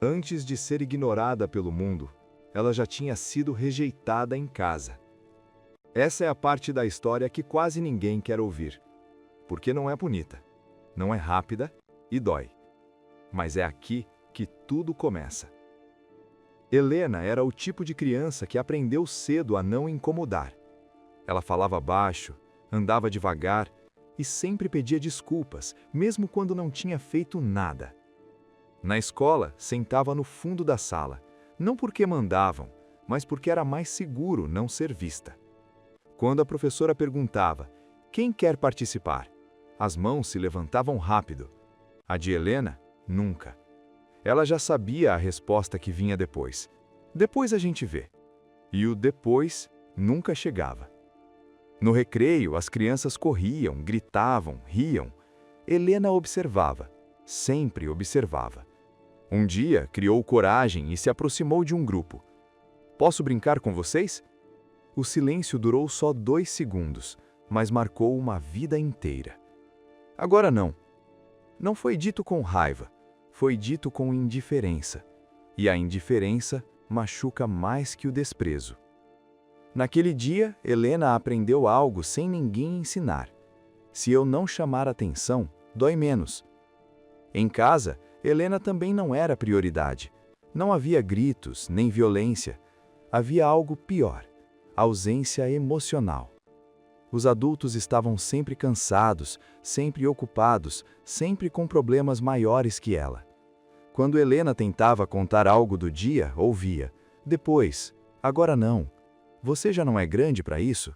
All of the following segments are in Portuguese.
Antes de ser ignorada pelo mundo, ela já tinha sido rejeitada em casa. Essa é a parte da história que quase ninguém quer ouvir, porque não é bonita, não é rápida e dói. Mas é aqui que tudo começa. Helena era o tipo de criança que aprendeu cedo a não incomodar. Ela falava baixo, andava devagar e sempre pedia desculpas, mesmo quando não tinha feito nada. Na escola, sentava no fundo da sala, não porque mandavam, mas porque era mais seguro não ser vista. Quando a professora perguntava, quem quer participar? As mãos se levantavam rápido. A de Helena, nunca. Ela já sabia a resposta que vinha depois. Depois a gente vê. E o depois nunca chegava. No recreio, as crianças corriam, gritavam, riam. Helena observava, sempre observava. Um dia, criou coragem e se aproximou de um grupo. Posso brincar com vocês? O silêncio durou só 2 segundos, mas marcou uma vida inteira. Agora não. Não foi dito com raiva, foi dito com indiferença. E a indiferença machuca mais que o desprezo. Naquele dia, Helena aprendeu algo sem ninguém ensinar. Se eu não chamar atenção, dói menos. Em casa, Helena também não era prioridade. Não havia gritos, nem violência. Havia algo pior: ausência emocional. Os adultos estavam sempre cansados, sempre ocupados, sempre com problemas maiores que ela. Quando Helena tentava contar algo do dia, ouvia: depois, agora não. Você já não é grande para isso?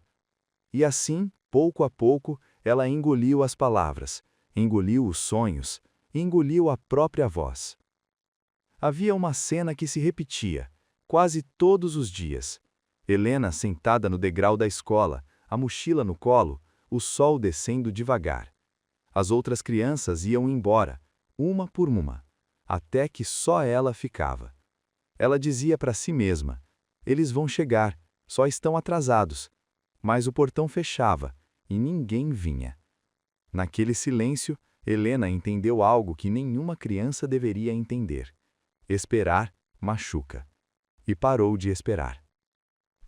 E assim, pouco a pouco, ela engoliu as palavras, engoliu os sonhos, engoliu a própria voz. Havia uma cena que se repetia, quase todos os dias. Helena sentada no degrau da escola, a mochila no colo, o sol descendo devagar. As outras crianças iam embora, uma por uma, até que só ela ficava. Ela dizia para si mesma: eles vão chegar, só estão atrasados. Mas o portão fechava e ninguém vinha. Naquele silêncio, Helena entendeu algo que nenhuma criança deveria entender. Esperar machuca. E parou de esperar.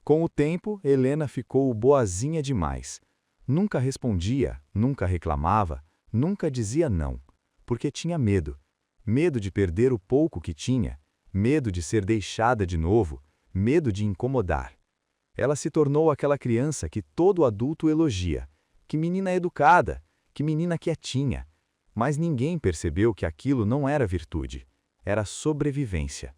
Com o tempo, Helena ficou boazinha demais. Nunca respondia, nunca reclamava, nunca dizia não, porque tinha medo. Medo de perder o pouco que tinha, medo de ser deixada de novo, medo de incomodar. Ela se tornou aquela criança que todo adulto elogia. Que menina educada, que menina quietinha. Mas ninguém percebeu que aquilo não era virtude, era sobrevivência.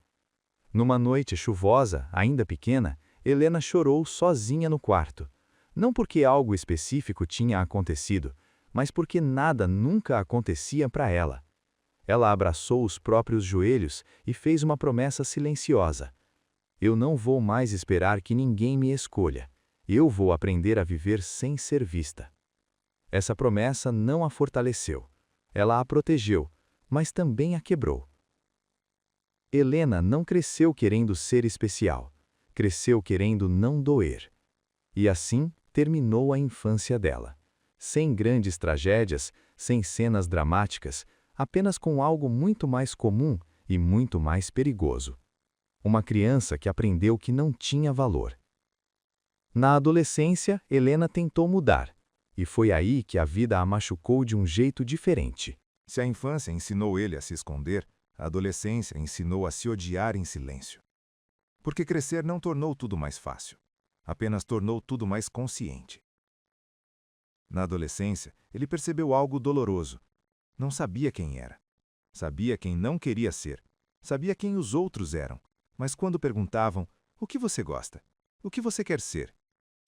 Numa noite chuvosa, ainda pequena, Helena chorou sozinha no quarto. Não porque algo específico tinha acontecido, mas porque nada nunca acontecia para ela. Ela abraçou os próprios joelhos e fez uma promessa silenciosa. Eu não vou mais esperar que ninguém me escolha. Eu vou aprender a viver sem ser vista. Essa promessa não a fortaleceu. Ela a protegeu, mas também a quebrou. Helena não cresceu querendo ser especial. Cresceu querendo não doer. E assim terminou a infância dela. Sem grandes tragédias, sem cenas dramáticas, apenas com algo muito mais comum e muito mais perigoso. Uma criança que aprendeu que não tinha valor. Na adolescência, Helena tentou mudar, e foi aí que a vida a machucou de um jeito diferente. Se a infância ensinou ele a se esconder, a adolescência ensinou a se odiar em silêncio. Porque crescer não tornou tudo mais fácil, apenas tornou tudo mais consciente. Na adolescência, ele percebeu algo doloroso. Não sabia quem era. Sabia quem não queria ser. Sabia quem os outros eram. Mas quando perguntavam, o que você gosta? O que você quer ser?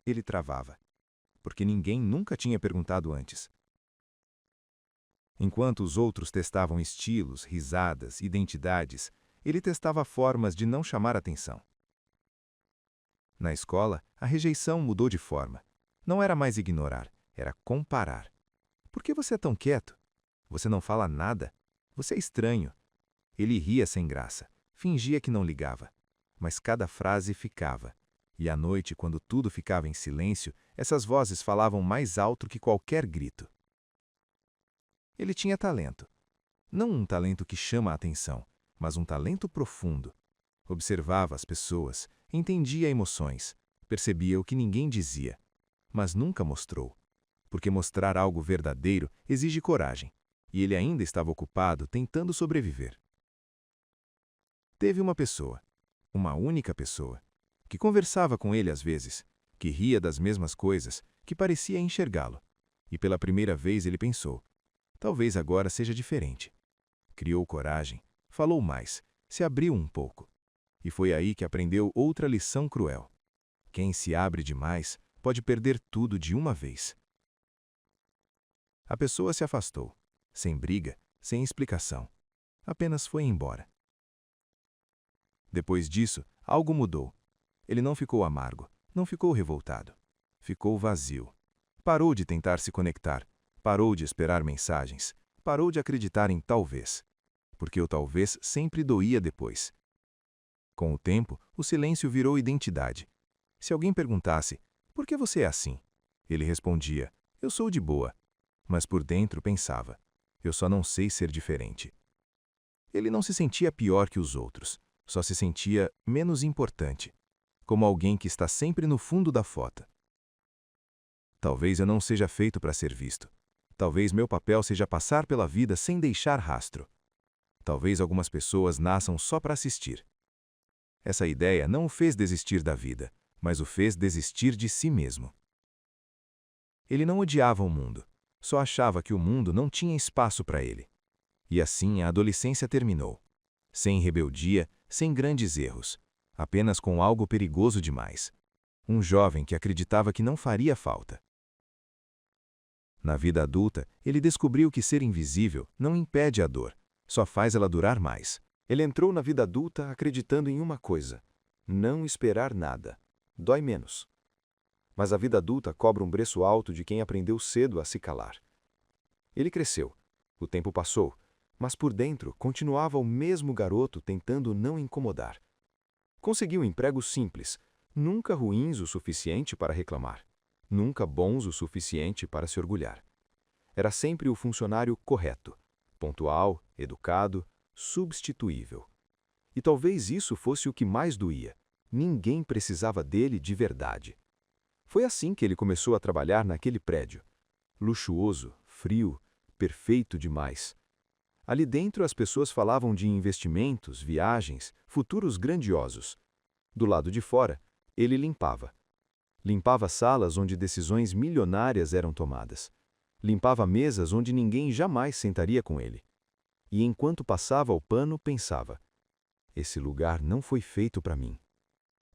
Ele travava, porque ninguém nunca tinha perguntado antes. Enquanto os outros testavam estilos, risadas, identidades, ele testava formas de não chamar atenção. Na escola, a rejeição mudou de forma. Não era mais ignorar, era comparar. Por que você é tão quieto? Você não fala nada? Você é estranho. Ele ria sem graça. Fingia que não ligava, mas cada frase ficava. E à noite, quando tudo ficava em silêncio, essas vozes falavam mais alto que qualquer grito. Ele tinha talento. Não um talento que chama a atenção, mas um talento profundo. Observava as pessoas, entendia emoções, percebia o que ninguém dizia, mas nunca mostrou. Porque mostrar algo verdadeiro exige coragem, e ele ainda estava ocupado tentando sobreviver. Teve uma única pessoa, que conversava com ele às vezes, que ria das mesmas coisas, que parecia enxergá-lo. E pela primeira vez ele pensou: talvez agora seja diferente. Criou coragem, falou mais, se abriu um pouco. E foi aí que aprendeu outra lição cruel. Quem se abre demais pode perder tudo de uma vez. A pessoa se afastou, sem briga, sem explicação. Apenas foi embora. Depois disso, algo mudou. Ele não ficou amargo, não ficou revoltado. Ficou vazio. Parou de tentar se conectar, parou de esperar mensagens, parou de acreditar em talvez. Porque o talvez sempre doía depois. Com o tempo, o silêncio virou identidade. Se alguém perguntasse: por que você é assim? Ele respondia: eu sou de boa. Mas por dentro pensava: eu só não sei ser diferente. Ele não se sentia pior que os outros, só se sentia menos importante, como alguém que está sempre no fundo da foto. Talvez eu não seja feito para ser visto. Talvez meu papel seja passar pela vida sem deixar rastro. Talvez algumas pessoas nasçam só para assistir. Essa ideia não o fez desistir da vida, mas o fez desistir de si mesmo. Ele não odiava o mundo, só achava que o mundo não tinha espaço para ele. E assim a adolescência terminou. Sem rebeldia, sem grandes erros, apenas com algo perigoso demais. Um jovem que acreditava que não faria falta. Na vida adulta, ele descobriu que ser invisível não impede a dor, só faz ela durar mais. Ele entrou na vida adulta acreditando em uma coisa: não esperar nada. Dói menos. Mas a vida adulta cobra um preço alto de quem aprendeu cedo a se calar. Ele cresceu. O tempo passou, mas por dentro continuava o mesmo garoto tentando não incomodar. Conseguiu empregos simples, nunca ruins o suficiente para reclamar, nunca bons o suficiente para se orgulhar. Era sempre o funcionário correto, pontual, educado, substituível. E talvez isso fosse o que mais doía. Ninguém precisava dele de verdade. Foi assim que ele começou a trabalhar naquele prédio. Luxuoso, frio, perfeito demais. Ali dentro as pessoas falavam de investimentos, viagens, futuros grandiosos. Do lado de fora, ele limpava. Limpava salas onde decisões milionárias eram tomadas. Limpava mesas onde ninguém jamais sentaria com ele. E enquanto passava o pano, pensava: esse lugar não foi feito para mim.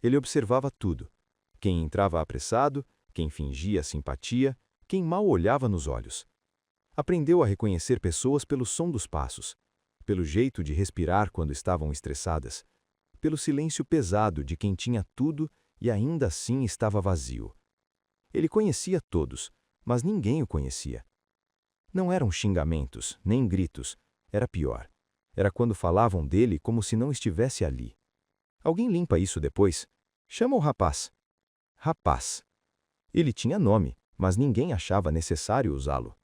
Ele observava tudo. Quem entrava apressado, quem fingia simpatia, quem mal olhava nos olhos. Aprendeu a reconhecer pessoas pelo som dos passos, pelo jeito de respirar quando estavam estressadas, pelo silêncio pesado de quem tinha tudo e ainda assim estava vazio. Ele conhecia todos, mas ninguém o conhecia. Não eram xingamentos, nem gritos, era pior. Era quando falavam dele como se não estivesse ali. Alguém limpa isso depois? Chama o rapaz. Rapaz. Ele tinha nome, mas ninguém achava necessário usá-lo.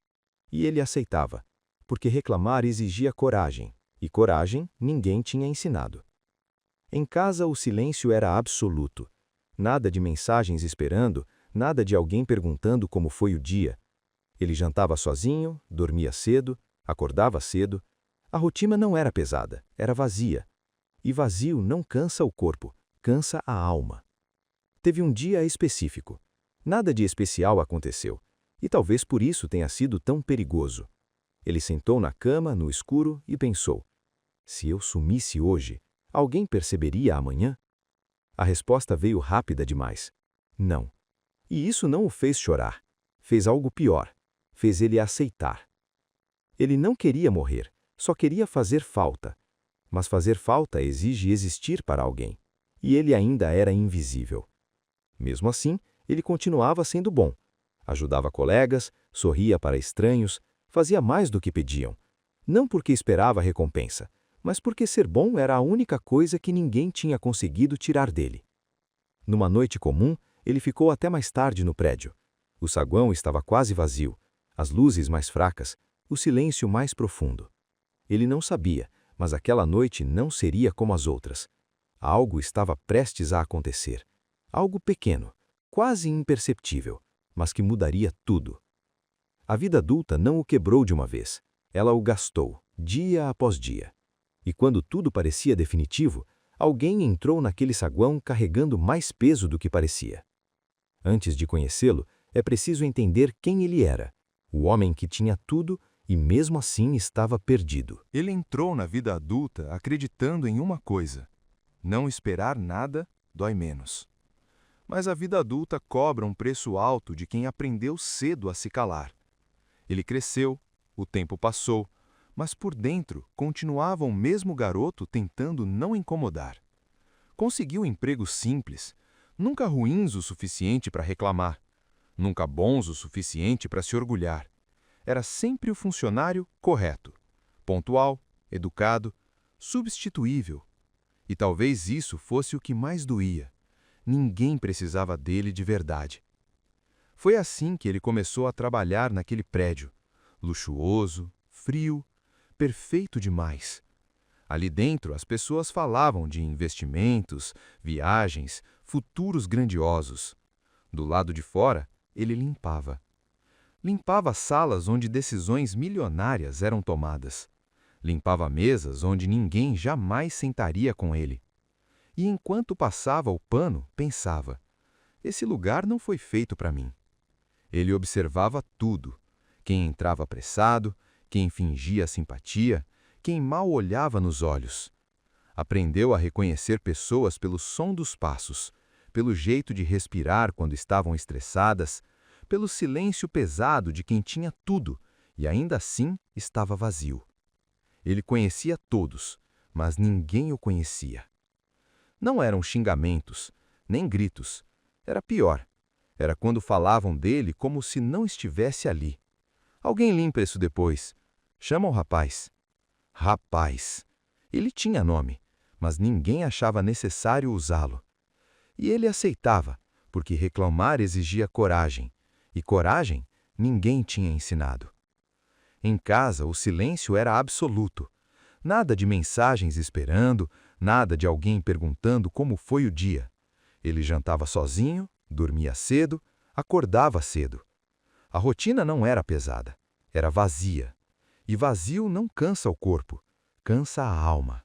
E ele aceitava, porque reclamar exigia coragem, e coragem ninguém tinha ensinado. Em casa o silêncio era absoluto. Nada de mensagens esperando, nada de alguém perguntando como foi o dia. Ele jantava sozinho, dormia cedo, acordava cedo. A rotina não era pesada, era vazia. E vazio não cansa o corpo, cansa a alma. Teve um dia específico. Nada de especial aconteceu, e talvez por isso tenha sido tão perigoso. Ele sentou na cama, no escuro, e pensou: se eu sumisse hoje, alguém perceberia amanhã? A resposta veio rápida demais: não. E isso não o fez chorar. Fez algo pior. Fez ele aceitar. Ele não queria morrer, só queria fazer falta. Mas fazer falta exige existir para alguém. E ele ainda era invisível. Mesmo assim, ele continuava sendo bom. Ajudava colegas, sorria para estranhos, fazia mais do que pediam. Não porque esperava recompensa, mas porque ser bom era a única coisa que ninguém tinha conseguido tirar dele. Numa noite comum, ele ficou até mais tarde no prédio. O saguão estava quase vazio, as luzes mais fracas, o silêncio mais profundo. Ele não sabia, Mas aquela noite não seria como as outras. Algo estava prestes a acontecer. Algo pequeno, quase imperceptível, mas que mudaria tudo. A vida adulta não o quebrou de uma vez. Ela o gastou, dia após dia. E quando tudo parecia definitivo, alguém entrou naquele saguão carregando mais peso do que parecia. Antes de conhecê-lo, é preciso entender quem ele era. O homem que tinha tudo e mesmo assim estava perdido. Ele entrou na vida adulta acreditando em uma coisa: não esperar nada dói menos. Mas a vida adulta cobra um preço alto de quem aprendeu cedo a se calar. Ele cresceu, o tempo passou, mas por dentro continuava o mesmo garoto tentando não incomodar. Conseguiu empregos simples, nunca ruins o suficiente para reclamar, nunca bons o suficiente para se orgulhar. Era sempre o funcionário correto, pontual, educado, substituível. E talvez isso fosse o que mais doía. Ninguém precisava dele de verdade. Foi assim que ele começou a trabalhar naquele prédio, luxuoso, frio, perfeito demais. Ali dentro, as pessoas falavam de investimentos, viagens, futuros grandiosos. Do lado de fora, ele limpava. Limpava salas onde decisões milionárias eram tomadas. Limpava mesas onde ninguém jamais sentaria com ele. E enquanto passava o pano, pensava: esse lugar não foi feito para mim. Ele observava tudo: quem entrava apressado, quem fingia simpatia, quem mal olhava nos olhos. Aprendeu a reconhecer pessoas pelo som dos passos, pelo jeito de respirar quando estavam estressadas, pelo silêncio pesado de quem tinha tudo e ainda assim estava vazio. Ele conhecia todos, mas ninguém o conhecia. Não eram xingamentos, nem gritos. Era pior. Era quando falavam dele como se não estivesse ali. Alguém limpa isso depois. Chama o rapaz. Rapaz. Ele tinha nome, mas ninguém achava necessário usá-lo. E ele aceitava, porque reclamar exigia coragem. E coragem ninguém tinha ensinado. Em casa, o silêncio era absoluto. Nada de mensagens esperando, nada de alguém perguntando como foi o dia. Ele jantava sozinho, dormia cedo, acordava cedo. A rotina não era pesada, era vazia. E vazio não cansa o corpo, cansa a alma.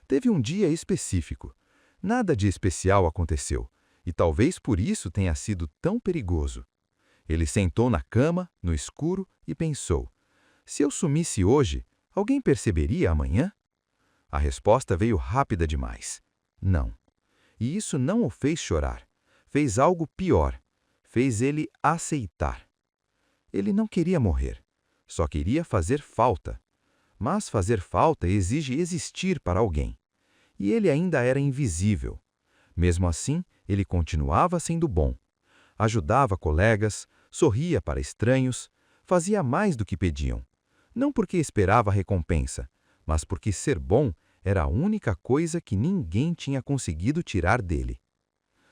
Teve um dia específico. Nada de especial aconteceu, e talvez por isso tenha sido tão perigoso. Ele sentou na cama, no escuro, e pensou: se eu sumisse hoje, alguém perceberia amanhã? A resposta veio rápida demais: não. E isso não o fez chorar. Fez algo pior. Fez ele aceitar. Ele não queria morrer. Só queria fazer falta. Mas fazer falta exige existir para alguém. E ele ainda era invisível. Mesmo assim, ele continuava sendo bom. Ajudava colegas, sorria para estranhos, fazia mais do que pediam. Não porque esperava recompensa, mas porque ser bom era a única coisa que ninguém tinha conseguido tirar dele.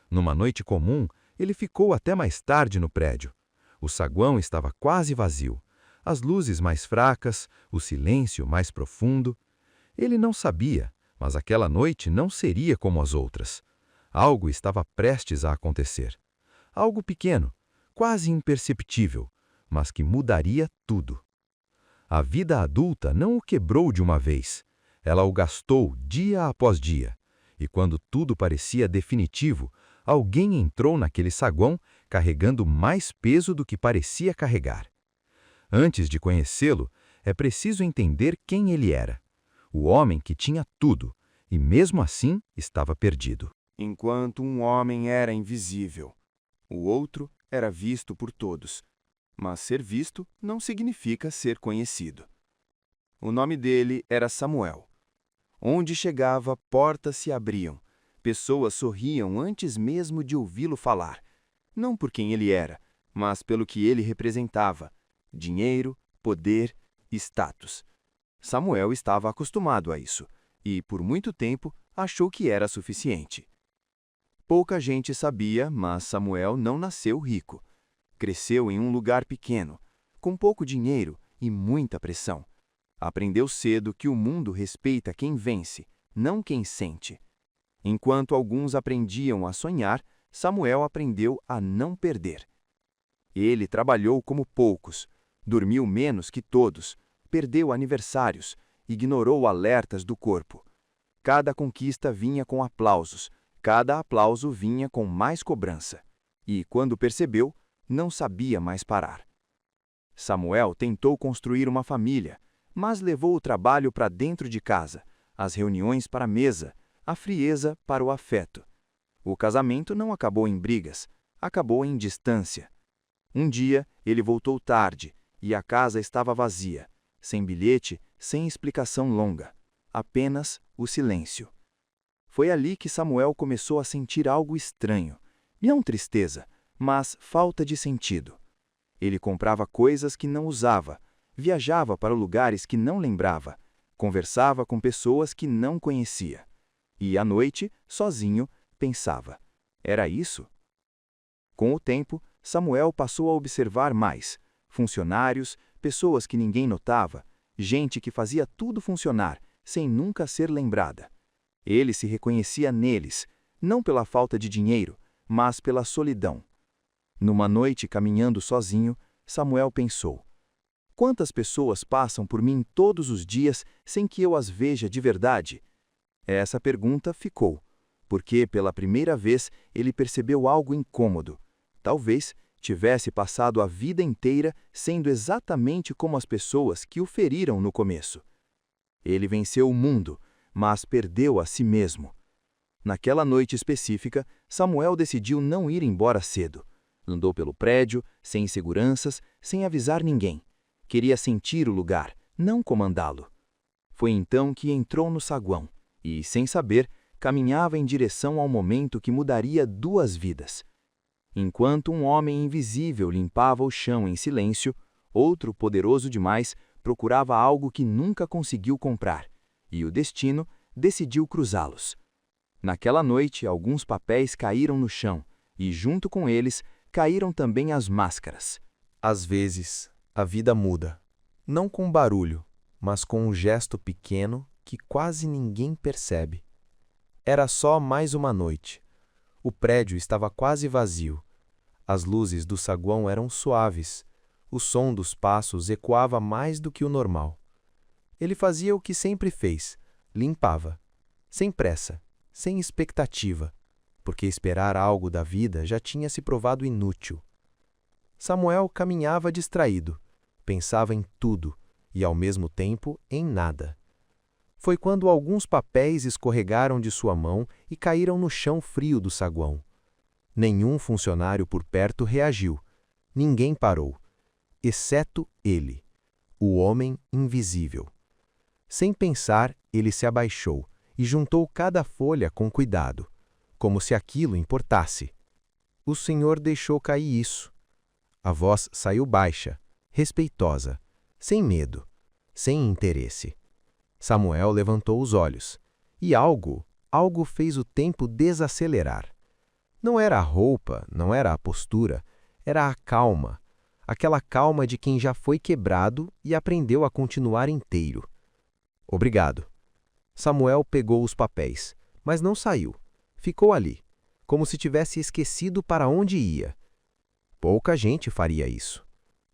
Numa noite comum, ele ficou até mais tarde no prédio. O saguão estava quase vazio, as luzes mais fracas, o silêncio mais profundo. Ele não sabia, mas aquela noite não seria como as outras. Algo estava prestes a acontecer. Algo pequeno, quase imperceptível, mas que mudaria tudo. A vida adulta não o quebrou de uma vez. Ela o gastou dia após dia. E quando tudo parecia definitivo, alguém entrou naquele saguão carregando mais peso do que parecia carregar. Antes de conhecê-lo, é preciso entender quem ele era. O homem que tinha tudo, e mesmo assim estava perdido. Enquanto um homem era invisível, o outro era visto por todos. Mas ser visto não significa ser conhecido. O nome dele era Samuel. Onde chegava, portas se abriam. Pessoas sorriam antes mesmo de ouvi-lo falar. Não por quem ele era, mas pelo que ele representava: dinheiro, poder, status. Samuel estava acostumado a isso e, por muito tempo, achou que era suficiente. Pouca gente sabia, mas Samuel não nasceu rico. Cresceu em um lugar pequeno, com pouco dinheiro e muita pressão. Aprendeu cedo que o mundo respeita quem vence, não quem sente. Enquanto alguns aprendiam a sonhar, Samuel aprendeu a não perder. Ele trabalhou como poucos, dormiu menos que todos, perdeu aniversários, ignorou alertas do corpo. Cada conquista vinha com aplausos, cada aplauso vinha com mais cobrança. E, quando percebeu, não sabia mais parar. Samuel tentou construir uma família, mas levou o trabalho para dentro de casa, as reuniões para a mesa, a frieza para o afeto. O casamento não acabou em brigas, acabou em distância. Um dia, ele voltou tarde e a casa estava vazia, sem bilhete, sem explicação longa, apenas o silêncio. Foi ali que Samuel começou a sentir algo estranho, não tristeza, mas falta de sentido. Ele comprava coisas que não usava, viajava para lugares que não lembrava, conversava com pessoas que não conhecia. E à noite, sozinho, pensava: era isso? Com o tempo, Samuel passou a observar mais: funcionários, pessoas que ninguém notava, gente que fazia tudo funcionar, sem nunca ser lembrada. Ele se reconhecia neles, não pela falta de dinheiro, mas pela solidão. Numa noite caminhando sozinho, Samuel pensou: quantas pessoas passam por mim todos os dias sem que eu as veja de verdade? Essa pergunta ficou, porque pela primeira vez ele percebeu algo incômodo. Talvez tivesse passado a vida inteira sendo exatamente como as pessoas que o feriram no começo. Ele venceu o mundo, mas perdeu a si mesmo. Naquela noite específica, Samuel decidiu não ir embora cedo. Andou pelo prédio, sem inseguranças, sem avisar ninguém. Queria sentir o lugar, não comandá-lo. Foi então que entrou no saguão e, sem saber, caminhava em direção ao momento que mudaria 2 vidas. Enquanto um homem invisível limpava o chão em silêncio, outro poderoso demais procurava algo que nunca conseguiu comprar, e o destino decidiu cruzá-los. Naquela noite, alguns papéis caíram no chão, e junto com eles caíram também as máscaras. Às vezes, a vida muda, não com barulho, mas com um gesto pequeno que quase ninguém percebe. Era só mais uma noite. O prédio estava quase vazio. As luzes do saguão eram suaves. O som dos passos ecoava mais do que o normal. Ele fazia o que sempre fez, limpava, sem pressa, sem expectativa, porque esperar algo da vida já tinha se provado inútil. Samuel caminhava distraído, pensava em tudo e, ao mesmo tempo, em nada. Foi quando alguns papéis escorregaram de sua mão e caíram no chão frio do saguão. Nenhum funcionário por perto reagiu. Ninguém parou, exceto ele, o homem invisível. Sem pensar, ele se abaixou e juntou cada folha com cuidado, como se aquilo importasse. O senhor deixou cair isso. A voz saiu baixa, respeitosa, sem medo, sem interesse. Samuel levantou os olhos, e algo fez o tempo desacelerar. Não era a roupa, não era a postura, era a calma, aquela calma de quem já foi quebrado e aprendeu a continuar inteiro. Obrigado. Samuel pegou os papéis, mas não saiu. Ficou ali, como se tivesse esquecido para onde ia. Pouca gente faria isso.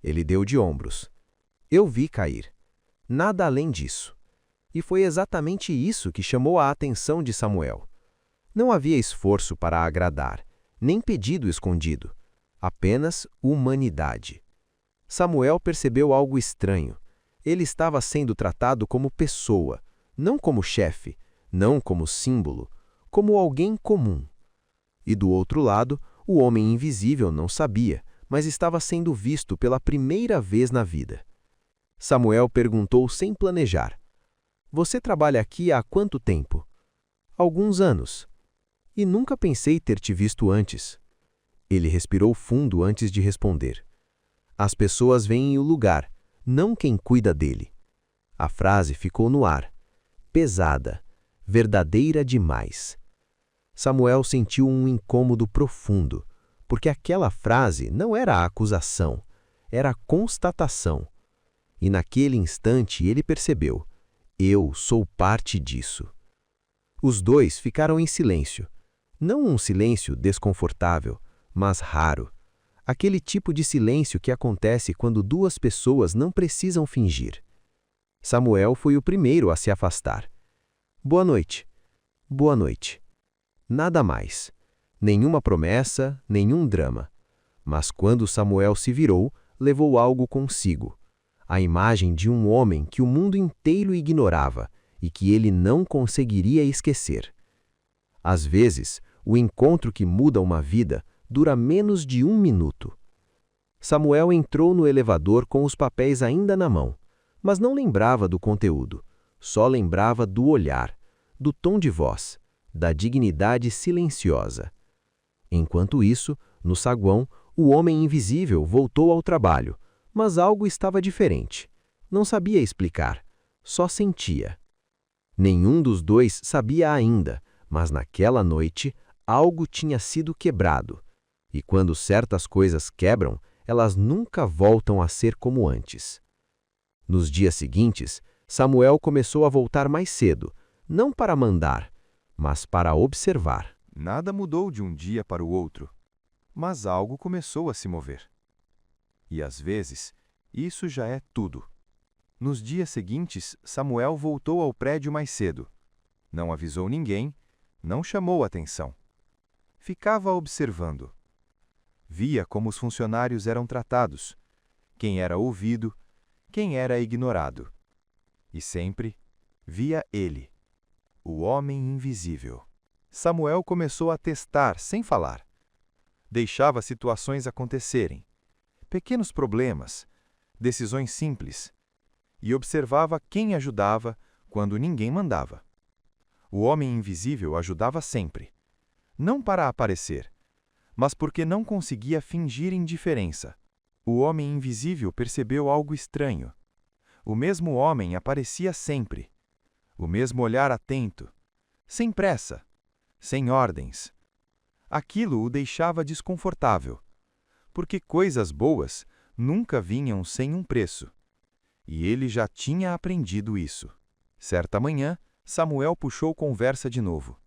Ele deu de ombros. Eu vi cair. Nada além disso. E foi exatamente isso que chamou a atenção de Samuel. Não havia esforço para agradar, nem pedido escondido. Apenas humanidade. Samuel percebeu algo estranho. Ele estava sendo tratado como pessoa, não como chefe, não como símbolo, como alguém comum. E do outro lado, o homem invisível não sabia, mas estava sendo visto pela primeira vez na vida. Samuel perguntou sem planejar: Você trabalha aqui há quanto tempo? Alguns anos. E nunca pensei ter te visto antes. Ele respirou fundo antes de responder. As pessoas veem o lugar, não quem cuida dele. A frase ficou no ar. Pesada, verdadeira demais. Samuel sentiu um incômodo profundo, porque aquela frase não era acusação, era constatação. E naquele instante ele percebeu: eu sou parte disso. Os dois ficaram em silêncio. Não um silêncio desconfortável, mas raro. Aquele tipo de silêncio que acontece quando duas pessoas não precisam fingir. Samuel foi o primeiro a se afastar. Boa noite. Boa noite. Nada mais. Nenhuma promessa, nenhum drama. Mas quando Samuel se virou, levou algo consigo. A imagem de um homem que o mundo inteiro ignorava e que ele não conseguiria esquecer. Às vezes, o encontro que muda uma vida dura menos de 1 minuto. Samuel entrou no elevador com os papéis ainda na mão, mas não lembrava do conteúdo, só lembrava do olhar, do tom de voz, da dignidade silenciosa. Enquanto isso, no saguão, o homem invisível voltou ao trabalho, mas algo estava diferente. Não sabia explicar, só sentia. Nenhum dos dois sabia ainda, mas naquela noite algo tinha sido quebrado. E quando certas coisas quebram, elas nunca voltam a ser como antes. Nos dias seguintes, Samuel começou a voltar mais cedo, não para mandar, mas para observar. Nada mudou de um dia para o outro, mas algo começou a se mover. E às vezes, isso já é tudo. Nos dias seguintes, Samuel voltou ao prédio mais cedo. Não avisou ninguém, não chamou atenção. Ficava observando. Via como os funcionários eram tratados, quem era ouvido, quem era ignorado. E sempre via ele, o homem invisível. Samuel começou a testar sem falar. Deixava situações acontecerem, pequenos problemas, decisões simples, e observava quem ajudava quando ninguém mandava. O homem invisível ajudava sempre, não para aparecer, mas porque não conseguia fingir indiferença. O homem invisível percebeu algo estranho. O mesmo homem aparecia sempre, o mesmo olhar atento, sem pressa, sem ordens. Aquilo o deixava desconfortável, porque coisas boas nunca vinham sem um preço. E ele já tinha aprendido isso. Certa manhã, Samuel puxou conversa de novo.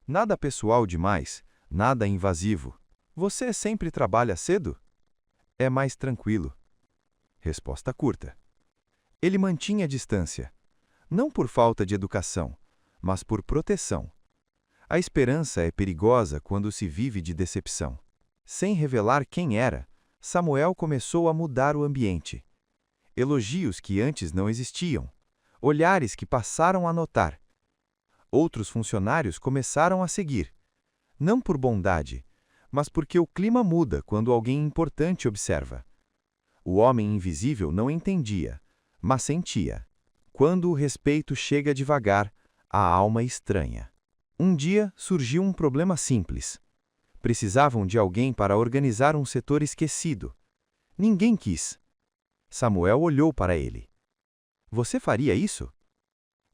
Nada pessoal demais, nada invasivo. Você sempre trabalha cedo? É mais tranquilo. Resposta curta. Ele mantinha distância, não por falta de educação, mas por proteção. A esperança é perigosa quando se vive de decepção. Sem revelar quem era, Samuel começou a mudar o ambiente. Elogios que antes não existiam, olhares que passaram a notar. Outros funcionários começaram a seguir, não por bondade, mas porque o clima muda quando alguém importante observa. O homem invisível não entendia, mas sentia. Quando o respeito chega devagar, a alma estranha. Um dia surgiu um problema simples. Precisavam de alguém para organizar um setor esquecido. Ninguém quis. Samuel olhou para ele. Você faria isso?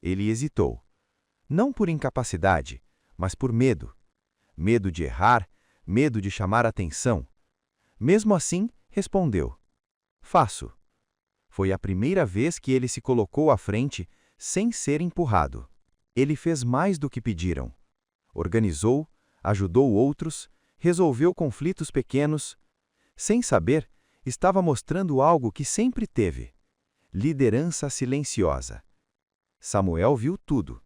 Ele hesitou. Não por incapacidade, mas por medo. Medo de errar, medo de chamar atenção. Mesmo assim, respondeu: faço. Foi a primeira vez que ele se colocou à frente sem ser empurrado. Ele fez mais do que pediram. Organizou, ajudou outros, resolveu conflitos pequenos. Sem saber, estava mostrando algo que sempre teve: liderança silenciosa. Samuel viu tudo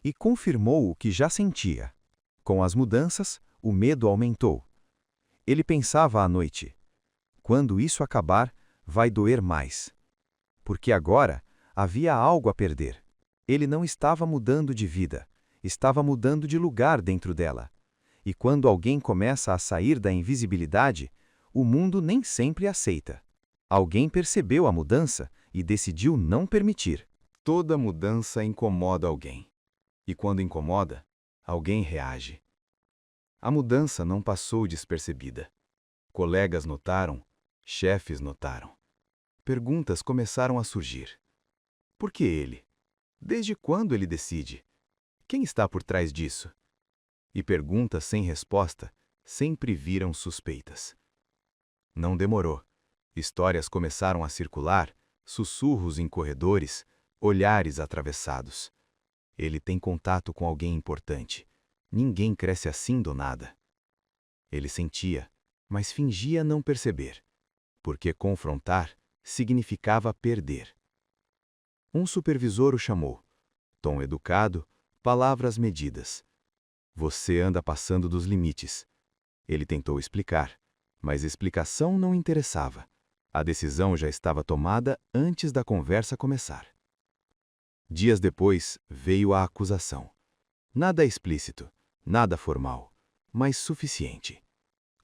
e confirmou o que já sentia. Com as mudanças, o medo aumentou. Ele pensava à noite: quando isso acabar, vai doer mais. Porque agora havia algo a perder. Ele não estava mudando de vida, estava mudando de lugar dentro dela. E quando alguém começa a sair da invisibilidade, o mundo nem sempre aceita. Alguém percebeu a mudança e decidiu não permitir. Toda mudança incomoda alguém. E quando incomoda, alguém reage. A mudança não passou despercebida. Colegas notaram, chefes notaram. Perguntas começaram a surgir. Por que ele? Desde quando ele decide? Quem está por trás disso? E perguntas sem resposta sempre viram suspeitas. Não demorou. Histórias começaram a circular, Sussurros em corredores, olhares atravessados. Ele tem contato com alguém importante. Ninguém cresce assim do nada. Ele sentia, mas fingia não perceber, porque confrontar significava perder. Um supervisor o chamou. Tom educado, palavras medidas. Você anda passando dos limites. Ele tentou explicar, mas a explicação não interessava. A decisão já estava tomada antes da conversa começar. Dias depois, veio a acusação. Nada explícito, nada formal, mas suficiente.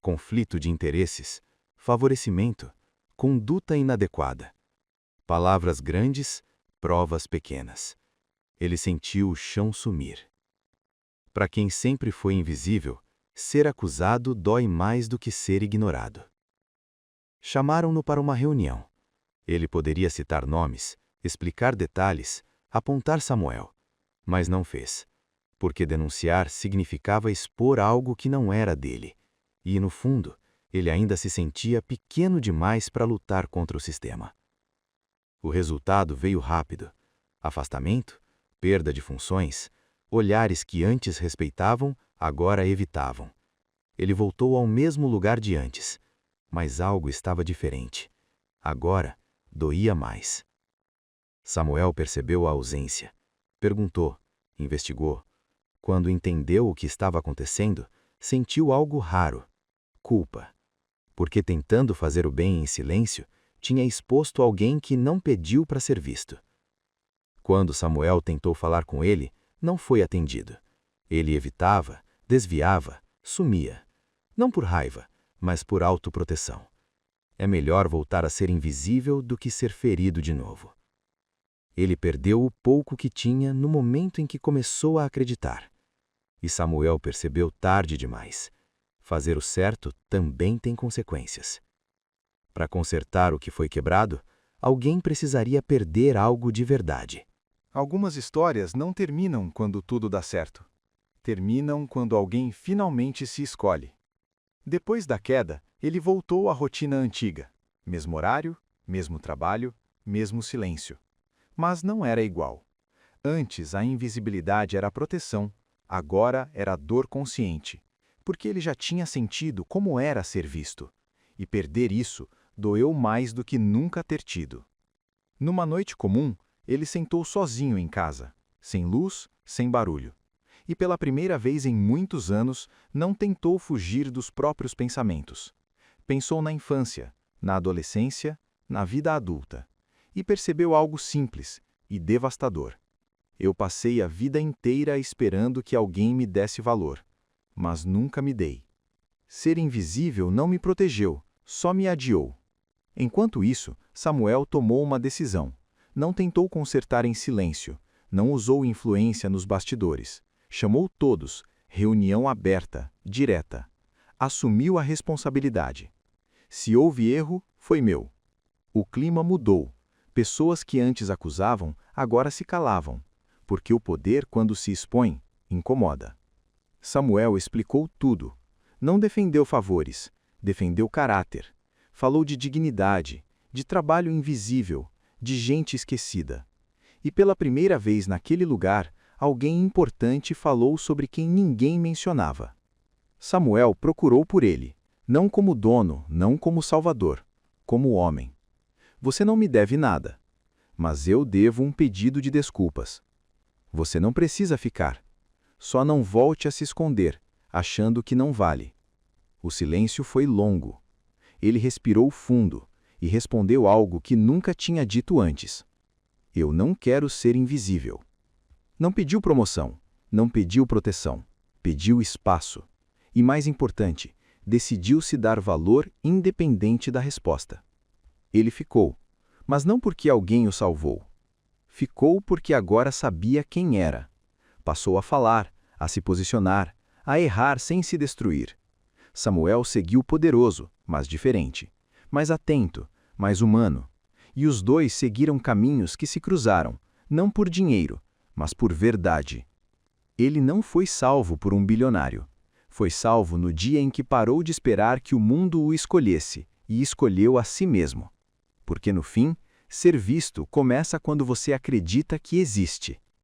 Conflito de interesses, favorecimento, conduta inadequada. Palavras grandes, provas pequenas. Ele sentiu o chão sumir. Para quem sempre foi invisível, ser acusado dói mais do que ser ignorado. Chamaram-no para uma reunião. Ele poderia citar nomes, explicar detalhes, apontar Samuel, mas não fez, porque denunciar significava expor algo que não era dele, e, no fundo, ele ainda se sentia pequeno demais para lutar contra o sistema. O resultado veio rápido. Afastamento, perda de funções, olhares que antes respeitavam, agora evitavam. Ele voltou ao mesmo lugar de antes, mas algo estava diferente. Agora, doía mais. Samuel percebeu a ausência. Perguntou, investigou. Quando entendeu o que estava acontecendo, sentiu algo raro. Culpa. Porque tentando fazer o bem em silêncio, tinha exposto alguém que não pediu para ser visto. Quando Samuel tentou falar com ele, não foi atendido. Ele evitava, desviava, sumia. Não por raiva, mas por autoproteção. É melhor voltar a ser invisível do que ser ferido de novo. Ele perdeu o pouco que tinha no momento em que começou a acreditar. E Samuel percebeu tarde demais. Fazer o certo também tem consequências. Para consertar o que foi quebrado, alguém precisaria perder algo de verdade. Algumas histórias não terminam quando tudo dá certo. Terminam quando alguém finalmente se escolhe. Depois da queda, ele voltou à rotina antiga. Mesmo horário, mesmo trabalho, mesmo silêncio. Mas não era igual. Antes, a invisibilidade era a proteção, agora era a dor consciente, porque ele já tinha sentido como era ser visto. E perder isso doeu mais do que nunca ter tido. Numa noite comum, ele sentou sozinho em casa, sem luz, sem barulho. E pela primeira vez em muitos anos, não tentou fugir dos próprios pensamentos. Pensou na infância, na adolescência, na vida adulta. E percebeu algo simples e devastador. Eu passei a vida inteira esperando que alguém me desse valor, mas nunca me dei. Ser invisível não me protegeu, só me adiou. Enquanto isso, Samuel tomou uma decisão. Não tentou consertar em silêncio, não usou influência nos bastidores. Chamou todos, reunião aberta, direta. Assumiu a responsabilidade. Se houve erro, foi meu. O clima mudou. Pessoas que antes acusavam, agora se calavam, porque o poder, quando se expõe, incomoda. Samuel explicou tudo. Não defendeu favores, defendeu caráter. Falou de dignidade, de trabalho invisível, de gente esquecida. E pela primeira vez naquele lugar, alguém importante falou sobre quem ninguém mencionava. Samuel procurou por ele, não como dono, não como salvador, como homem. Você não me deve nada, mas eu devo um pedido de desculpas. Você não precisa ficar. Só não volte a se esconder, achando que não vale. O silêncio foi longo. Ele respirou fundo e respondeu algo que nunca tinha dito antes. Eu não quero ser invisível. Não pediu promoção, não pediu proteção, pediu espaço. E mais importante, decidiu se dar valor independente da resposta. Ele ficou, mas não porque alguém o salvou. Ficou porque agora sabia quem era. Passou a falar, a se posicionar, a errar sem se destruir. Samuel seguiu poderoso, mas diferente, mais atento, mais humano. E os dois seguiram caminhos que se cruzaram, não por dinheiro, mas por verdade. Ele não foi salvo por um bilionário. Foi salvo no dia em que parou de esperar que o mundo o escolhesse e escolheu a si mesmo. Porque no fim, Ser visto começa quando você acredita que existe.